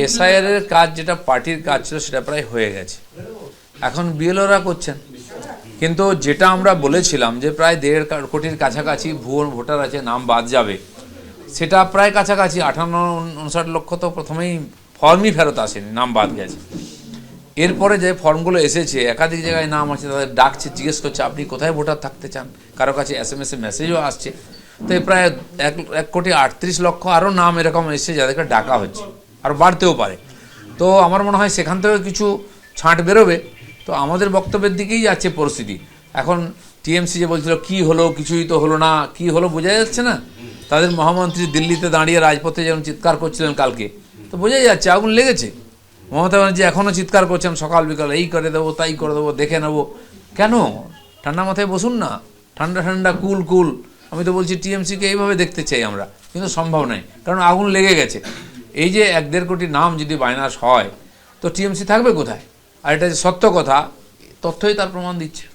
SIR এর কাজ যেটা পার্টির কাজ ছিল সেটা প্রায় হয়ে গেছে, এখন বিএলওরা করছেন। কিন্তু যেটা আমরা বলেছিলাম যে প্রায় 1.5 কোটির কাছাকাছি ভুয়ো ভোটার আছে, নাম বাদ যাবে, সেটা প্রায় কাছাকাছি 58-59 লক্ষ তো প্রথমেই ফর্মই ফেরত আসেনি, নাম বাদ গেছে। এরপরে যে ফর্মগুলো এসেছে একাধিক জায়গায় নাম আছে, তাদের ডাকছে, জিজ্ঞেস করছে আপনি কোথায় ভোটার থাকতে চান, কারো কাছে SMS এ মেসেজও আসছে। তো প্রায় 1,38,00,000 আরও নাম এরকম এসছে যাদেরকে ডাকা হচ্ছে, আর বাড়তেও পারে। তো আমার মনে হয় সেখান থেকে কিছু ছাঁট বেরোবে। তো আমাদের বক্তব্যের দিকেই যাচ্ছে পরিস্থিতি। এখন টিএমসি যে বলছিল কি হলো, কিছুই তো হলো না, কি হলো বোঝা যাচ্ছে না। তাদের মহামন্ত্রী দিল্লিতে দাঁড়িয়ে রাজপথে যেমন চিৎকার করছিলেন কালকে, তো বোঝাই যাচ্ছে আগুন লেগেছে। মমতা ব্যানার্জি এখনও চিৎকার করছেন সকাল বিকাল, এই করে দেবো, তাই করে দেবো, দেখে নেবো। কেন? ঠান্ডা মাথায় বসুন না, ঠান্ডা ঠান্ডা কুল কুল। আমি তো বলছি টিএমসিকে এইভাবে দেখতে চাই আমরা, কিন্তু সম্ভব নয়, কারণ আগুন লেগে গেছে। এই যে 1-1.5 কোটি নাম যদি বাইনাস হয়, তো টিএমসি থাকবে কোথায়? আর এটা যে সত্য কথা, তথ্যই তার প্রমাণ দিচ্ছে।